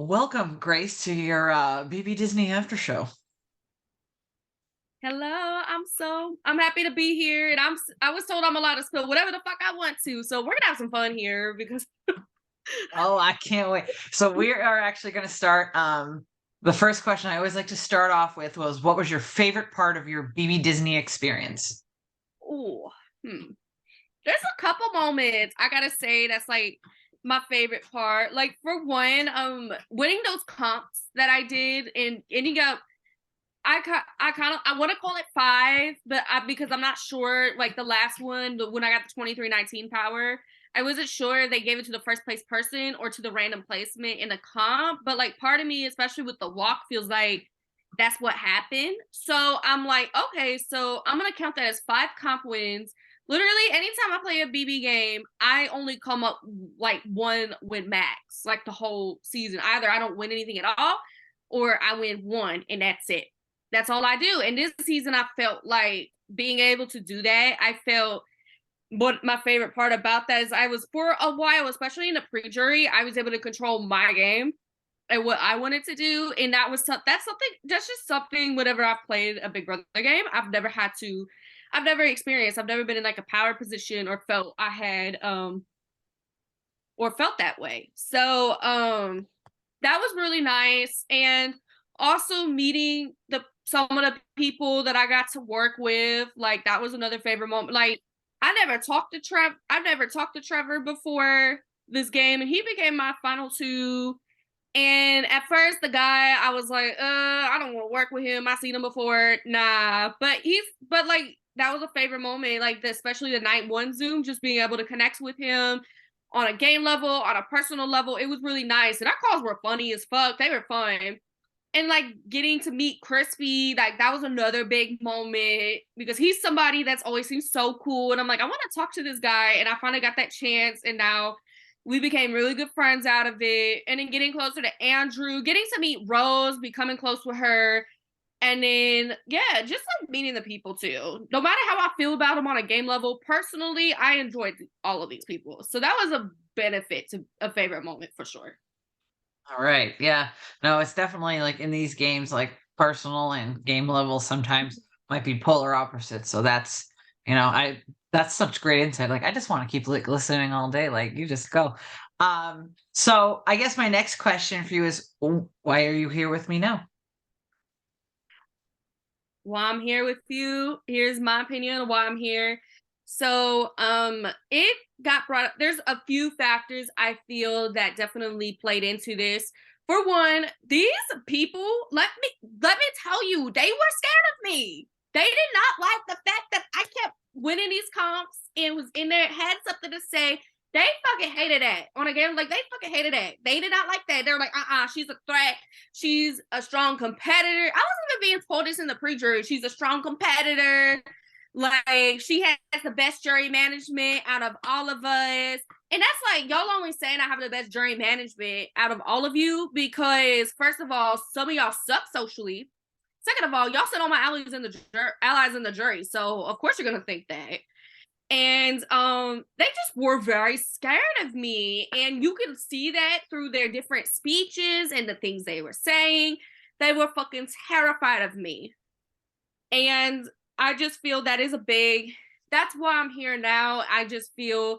Welcome, Grace, to your BB Disney After Show. Hello, I'm happy to be here, and I was told I'm allowed to spill whatever the fuck I want to, so we're gonna have some fun here because Oh, I can't wait. So we are actually going to start. The first question I always like to start off with was, what was your favorite part of your BB Disney experience? ooh, hmm. There's a couple moments I gotta say that's like my favorite part. Like for one, winning those comps that I did and ending up I kind of I want to call it five, but because I'm not sure. Like the last one, when I got the 2319 power, I wasn't sure they gave it to the first place person or to the random placement in the comp. But like part of me, especially with the walk, feels like that's what happened. So I'm like, okay, so I'm gonna count that as five comp wins. Literally, anytime I play a BB game, I only come up like one win max, like the whole season. Either I don't win anything at all, or I win one, and that's it. That's all I do. And this season, I felt like being able to do that. I felt what my favorite part about that is I was for a while, especially in the pre-jury, I was able to control my game and what I wanted to do. And that's just something whenever I've played a Big Brother game, I've never experienced. I've never been in like a power position or felt I had or felt that way. So that was really nice. And also meeting the some of the people that I got to work with, like that was another favorite moment. Like I've never talked to Trevor before this game, and he became my final two. And at first, the guy, I was like, I don't want to work with him. I've seen him before. Nah. But like, that was a favorite moment, like, especially the night one Zoom, just being able to connect with him on a game level, on a personal level. It was really nice. And our calls were funny as fuck. They were fun. And like getting to meet Crispy, like that was another big moment because he's somebody that's always seems so cool. And I'm like, I want to talk to this guy. And I finally got that chance. And now we became really good friends out of it. And then getting closer to Andrew, getting to meet Rose, becoming close with her. And then, yeah, just like meeting the people too. No matter how I feel about them on a game level, personally, I enjoyed all of these people. So that was a benefit to a favorite moment for sure. All right. Yeah. No, it's definitely like in these games, like personal and game level sometimes might be polar opposites. So that's such great insight. Like, I just want to keep like listening all day. Like, you just go. So I guess my next question for you is, why are you here with me now? While I'm here with you, here's my opinion on why I'm here. So, it got brought up. There's a few factors I feel that definitely played into this. For one, these people, let me tell you, they were scared of me. They did not like the fact that I kept winning these comps and was in there, had something to say. They fucking hated that on a game. Like they fucking hated that. They did not like that. They were like, she's a threat. She's a strong competitor. I wasn't even being told this in the pre-jury. She's a strong competitor. Like she has the best jury management out of all of us. And that's like y'all only saying I have the best jury management out of all of you because first of all, some of y'all suck socially. Second of all, y'all sit on my allies in the jury, so of course you're gonna think that. And they just were very scared of me, and you can see that through their different speeches and the things they were saying. They were fucking terrified of me, and I just feel that is a big. That's why I'm here now. I just feel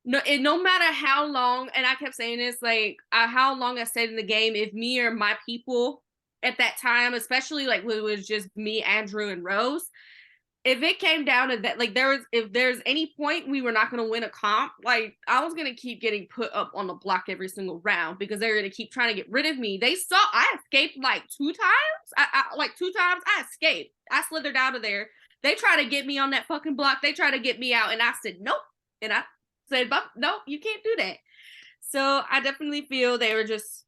no matter how long, and I kept saying this, like how long I stayed in the game, if me or my people at that time, especially like when it was just me, Andrew, and Rose, if it came down to that, like if there's any point we were not going to win a comp, like I was going to keep getting put up on the block every single round because they were going to keep trying to get rid of me. They saw I escaped like two times. Like two times I escaped. I slithered out of there. They tried to get me on that fucking block. They tried to get me out, and I said nope. And I said, nope, you can't do that. So I definitely feel they were just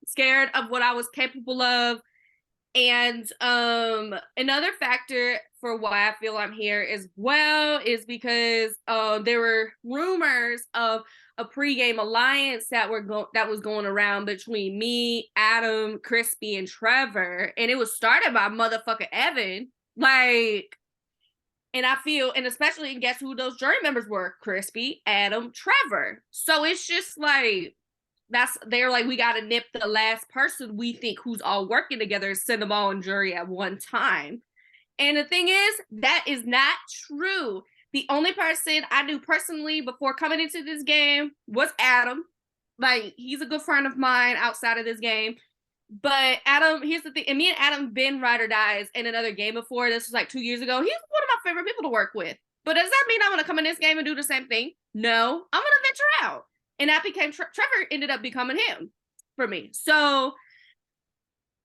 scared of what I was capable of. And another factor for why I feel I'm here as well is because there were rumors of a pregame alliance that was going around between me, Adam, Crispy, and Trevor, and it was started by motherfucker Evan. Like, and I feel, and especially, guess who those jury members were? Crispy, Adam, Trevor. So it's just like they're like, we gotta nip the last person we think who's all working together and send them all on jury at one time. And the thing is, that is not true. The only person I knew personally before coming into this game was Adam. Like, he's a good friend of mine outside of this game. But Adam, here's the thing, and me and Adam been ride or dies in another game before. This was like 2 years ago. He's one of my favorite people to work with. But does that mean I'm gonna come in this game and do the same thing? No, I'm gonna venture out. And that became Trevor ended up becoming him for me. So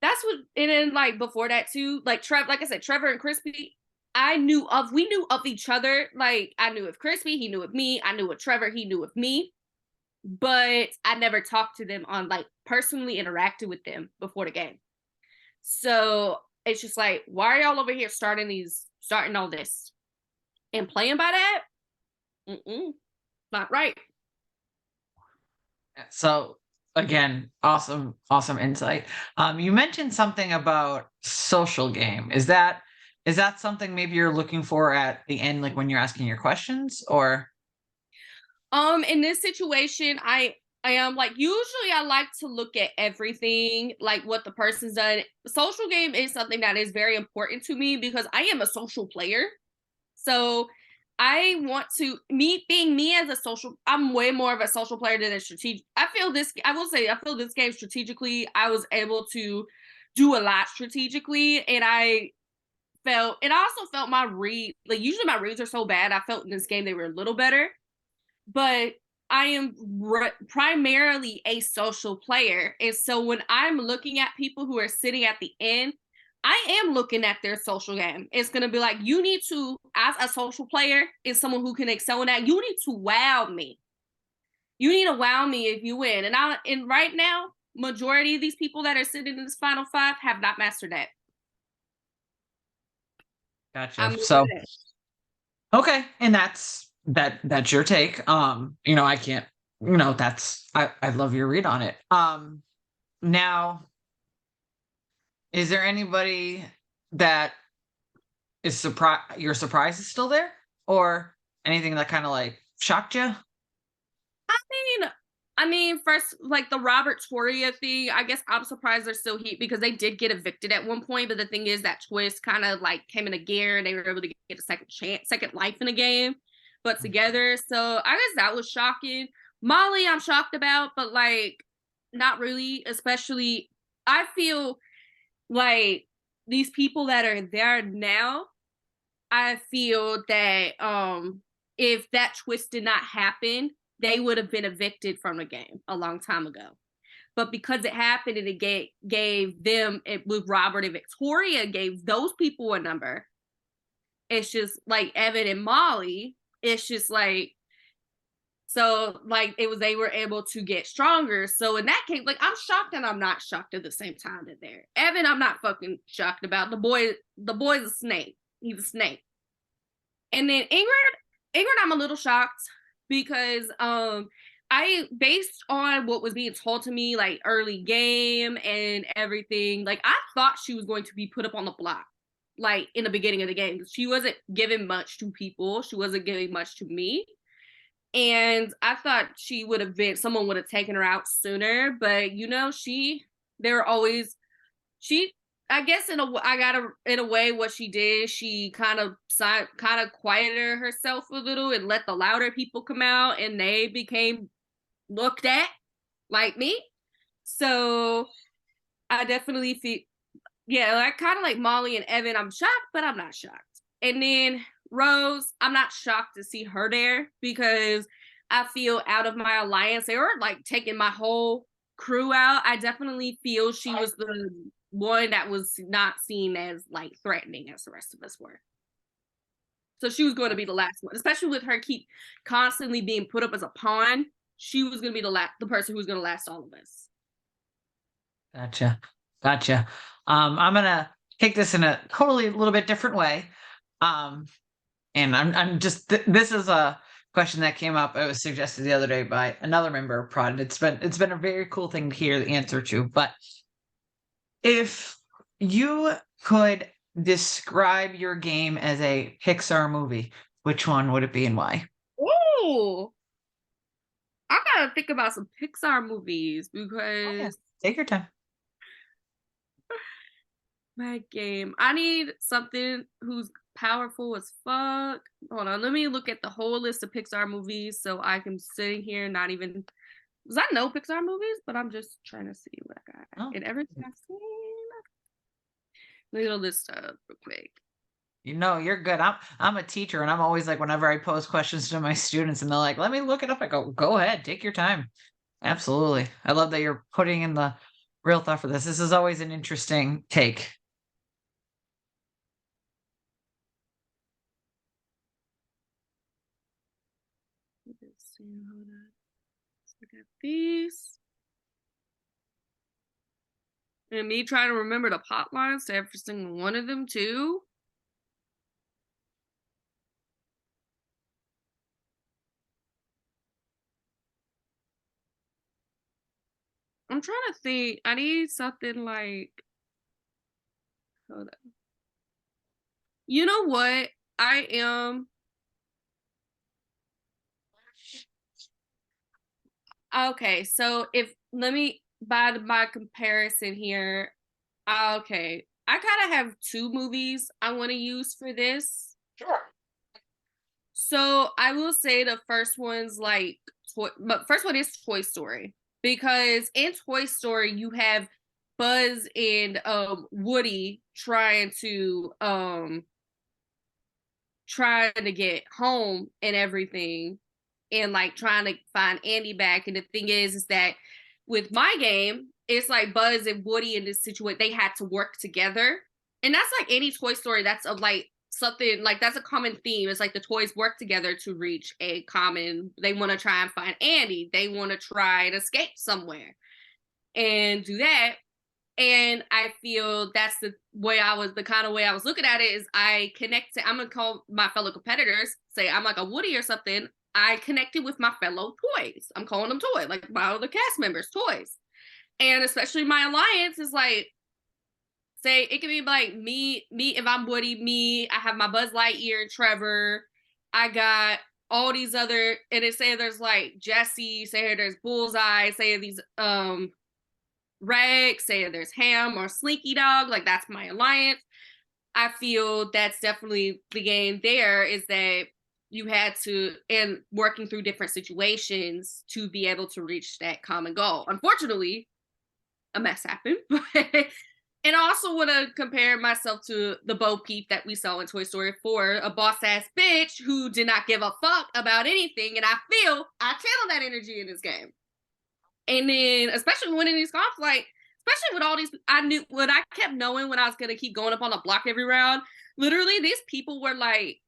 that's what, and then like before that too, like like I said, Trevor and Crispy, we knew of each other. Like I knew of Crispy, he knew of me. I knew of Trevor, he knew of me. But I never talked to them on like personally interacted with them before the game. So it's just like, why are y'all over here starting all this and playing by that? Not right. So again, awesome, awesome insight. You mentioned something about social game. Is that something maybe you're looking for at the end, like when you're asking your questions, or? In this situation, I am like, usually I like to look at everything, like what the person's done. Social game is something that is very important to me because I am a social player. So I want to being me as a social, I'm way more of a social player than a strategic. I feel this game strategically, I was able to do a lot strategically, and I also felt my read, like usually my reads are so bad. I felt in this game they were a little better. But I am primarily a social player. And so when I'm looking at people who are sitting at the end, I am looking at their social game. It's going to be like, you need to, as a social player, is someone who can excel in that. You need to wow me. You need to wow me if you win. And right now, majority of these people that are sitting in this final five have not mastered that. Gotcha. So, okay. And that's your take. I can't, I love your read on it. Now, is there anybody that is you're surprised is still there, or anything that kind of like shocked you? I mean, first, like the Robert Toria thing, I guess I'm surprised they're still here because they did get evicted at one point. But the thing is that twist kind of like came into gear and they were able to get a second life in the game, but together. So I guess that was shocking. Molly, I'm shocked about, but like not really, especially I feel like these people that are there now, I feel that if that twist did not happen, they would have been evicted from the game a long time ago. But because it happened and it gave them, with Robert and Victoria, gave those people a number. It's just like Evan and Molly. It's just like, so like they were able to get stronger. So in that case, like I'm shocked and I'm not shocked at the same time that they're Evan. I'm not fucking shocked about the boy. The boy's a snake. He's a snake. And then Ingrid, I'm a little shocked because I based on what was being told to me like early game and everything, like I thought she was going to be put up on the block like in the beginning of the game. She wasn't giving much to people. She wasn't giving much to me. And I thought someone would have taken her out sooner, but I guess in a way what she did, she kind of quieted herself a little and let the louder people come out, and they became looked at like me. So I definitely feel, yeah, like kind of like Molly and Evan, I'm shocked, but I'm not shocked. And then Rose, I'm not shocked to see her there because I feel out of my alliance, they were like taking my whole crew out. I definitely feel she was the one that was not seen as like threatening as the rest of us were. So she was going to be the last one, especially with her keep constantly being put up as a pawn. She was going to be the person who was going to last all of us. Gotcha. I'm gonna take this in a totally little bit different way. And I'm just this is a question that came up. It was suggested the other day by another member of Prod. It's been a very cool thing to hear the answer to. But if you could describe your game as a Pixar movie, which one would it be and why? Ooh. I gotta think about some Pixar movies Oh yeah, because take your time. my game. I need something who's powerful as fuck. Hold on, let me look at the whole list of Pixar movies so I can sit here not even because I know Pixar movies, but I'm just trying to see what I got. Oh, And everything I've seen. Let me list up real quick. you're good. I'm a teacher, and I'm always like, whenever I pose questions to my students, and they're like, "Let me look it up." I go ahead, take your time. Absolutely. I love that you're putting in the real thought for this. This is always an interesting take. Let's see, hold on. Let's look at these. And me trying to remember the plot lines to every single one of them too. I'm trying to think. I need something like hold on. You know what? I am okay. So if let me by comparison here. Okay. I kind of have two movies I want to use for this. Sure. So I will say the first one's like but first one is Toy Story because in Toy Story you have Buzz and Woody trying to get home and everything and like trying to find Andy back. And the thing is that with my game, it's like Buzz and Woody in this situation, they had to work together. And that's like any Toy Story that's of like something like that's a common theme. It's like the toys work together to reach a common, they want to try and find Andy. They want to try and escape somewhere and do that. And I feel that's the kind of way I was looking at it is I connect to, I'm gonna call my fellow competitors, say I'm like a Woody or something. I connected with my fellow toys. I'm calling them toys, like my other cast members, toys. And especially my alliance is like, say it can be like me, if I'm Woody, me, I have my Buzz Lightyear and Trevor. I got all these other, and it say there's like Jesse, say there's Bullseye, say these Rex, say there's Ham or Slinky Dog, like that's my alliance. I feel that's definitely the game there is that you had to, and working through different situations to be able to reach that common goal. Unfortunately, a mess happened, but and I also want to compare myself to the Bo Peep that we saw in Toy Story 4, a boss ass bitch who did not give a fuck about anything. And I feel I channel that energy in this game. And then, especially winning these comps, like, especially with all these, I knew what I kept knowing when I was going to keep going up on the block every round. Literally, these people were like,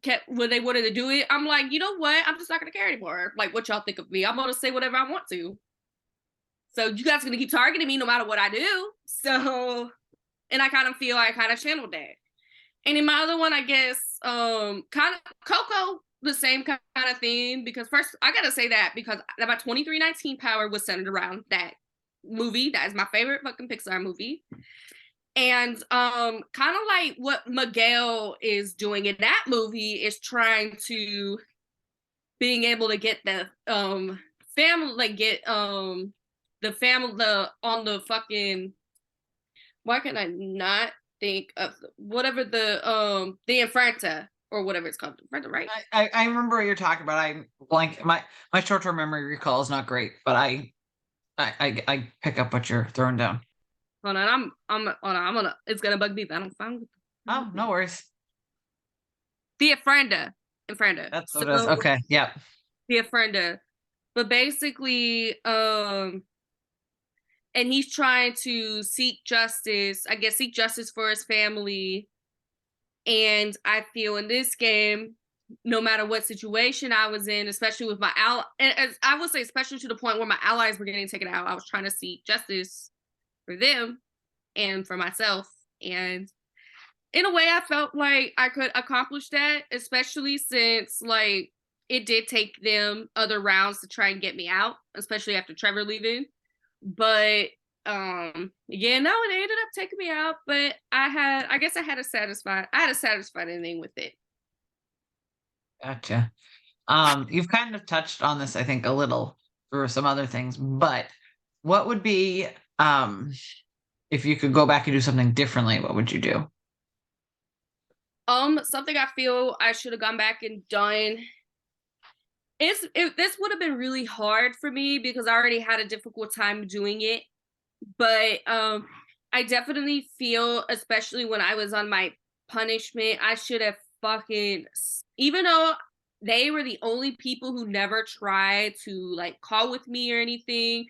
kept when they wanted to do it. I'm like, you know what? I'm just not going to care anymore. Like, what y'all think of me? I'm going to say whatever I want to. So, you guys are going to keep targeting me no matter what I do. So, and I kind of feel I kind of channeled that. And in my other one, I guess, kind of Coco, the same kind of thing. Because first, I gotta say that because my 2319 power was centered around that movie. That is my favorite fucking Pixar movie. And kind of like what Miguel is doing in that movie is trying to being able to get the family, like get the family the on the fucking why can I not think of whatever the Infranta or whatever it's called, Infranta, right? I remember what you're talking about. I blank my short term memory recall is not great, but I pick up what you're throwing down. Hold on, I'm hold on, I'm gonna it's gonna bug me, but I don't find Oh, no worries. the Infranta. That's what it is. So Okay, yep. the Infranta, but basically, and he's trying to seek justice. I guess seek justice for his family. And I feel in this game, no matter what situation I was in, especially with my ally, and as I would say, especially to the point where my allies were getting taken out, I was trying to seek justice for them and for myself. And in a way, I felt like I could accomplish that, especially since like it did take them other rounds to try and get me out, especially after Trevor leaving. But yeah, no, it ended up taking me out, but I guess I had a satisfied ending with it. Gotcha. You've kind of touched on this, I think, a little, through some other things, but what would be, um, if you could go back and do something differently, what would you do? Something I feel I should have gone back and done this would have been really hard for me because I already had a difficult time doing it. But I definitely feel, especially when I was on my punishment, I should have even though they were the only people who never tried to like call with me or anything,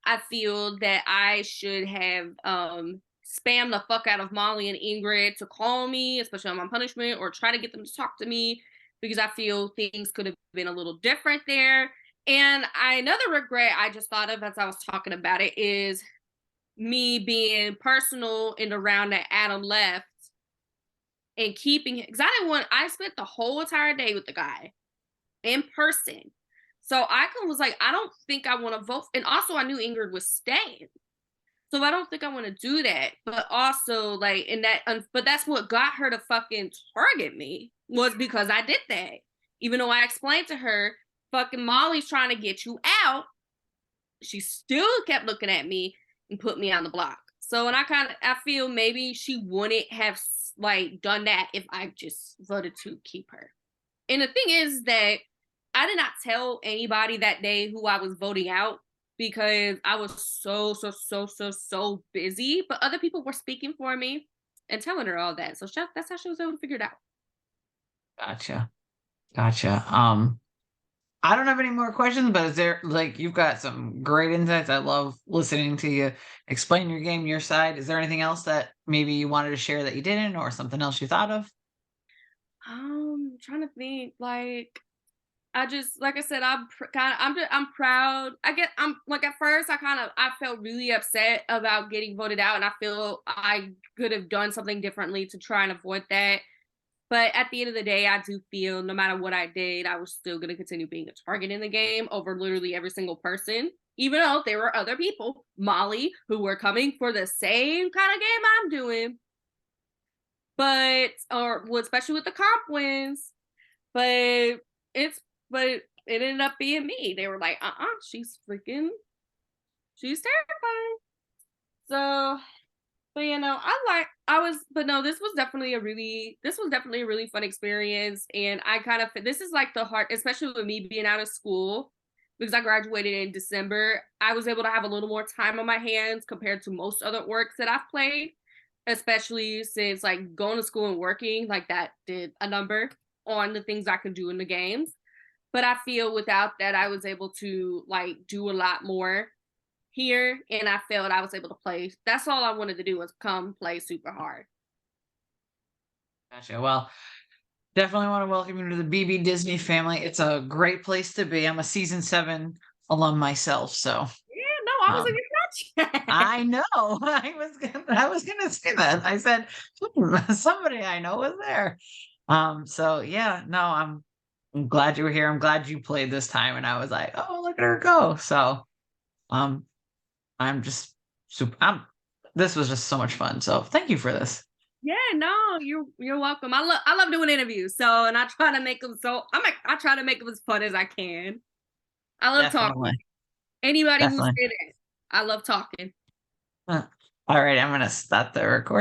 I feel that I should have spammed the fuck out of Molly and Ingrid to call me, especially on my punishment, or try to get them to talk to me because I feel things could have been a little different there. And another regret I just thought of as I was talking about it is me being personal in the round that Adam left and keeping him because I spent the whole entire day with the guy in person. So was like, I don't think I want to vote. And also I knew Ingrid was staying. So I don't think I want to do that. But also like but that's what got her to fucking target me was because I did that. Even though I explained to her, fucking Molly's trying to get you out, she still kept looking at me and put me on the block. So, and I feel maybe she wouldn't have like done that if I just voted to keep her. And the thing is that I did not tell anybody that day who I was voting out because I was so busy. But other people were speaking for me and telling her all that. So that's how she was able to figure it out. Gotcha. Gotcha. I don't have any more questions, but is there like you've got some great insights. I love listening to you explain your game, your side. Is there anything else that maybe you wanted to share that you didn't, or something else you thought of? Trying to think like I just like I said, I'm proud. I'm like at first I felt really upset about getting voted out, and I feel I could have done something differently to try and avoid that. But at the end of the day, I do feel no matter what I did, I was still gonna continue being a target in the game over literally every single person. Even though there were other people, Molly, who were coming for the same kind of game I'm doing, but or well, especially with the comp wins. But it's but it ended up being me. They were like, she's terrifying. So, but this was definitely a really fun experience. And this is like the heart, especially with me being out of school because I graduated in December. I was able to have a little more time on my hands compared to most other works that I've played, especially since like going to school and working, like that did a number on the things I could do in the games. But I feel without that, I was able to like do a lot more here, and I felt I was able to play. That's all I wanted to do was come play super hard. Gotcha. Well, definitely want to welcome you to the BB Disney family. It's a great place to be. I'm a season 7 alum myself, so Yeah, no, I was um, in your touch. I know. I was gonna say that. I said somebody I know was there. So yeah, no, I'm glad you were here. I'm glad you played this time, and I was like, oh, look at her go. So um, I'm just super. This was just so much fun. So thank you for this. Yeah, no, you're welcome. I love doing interviews. So, and I try to make them I try to make them as fun as I can. I love talking. Definitely, Anybody who say definitely. that, I love talking. All right, I'm gonna stop the recording.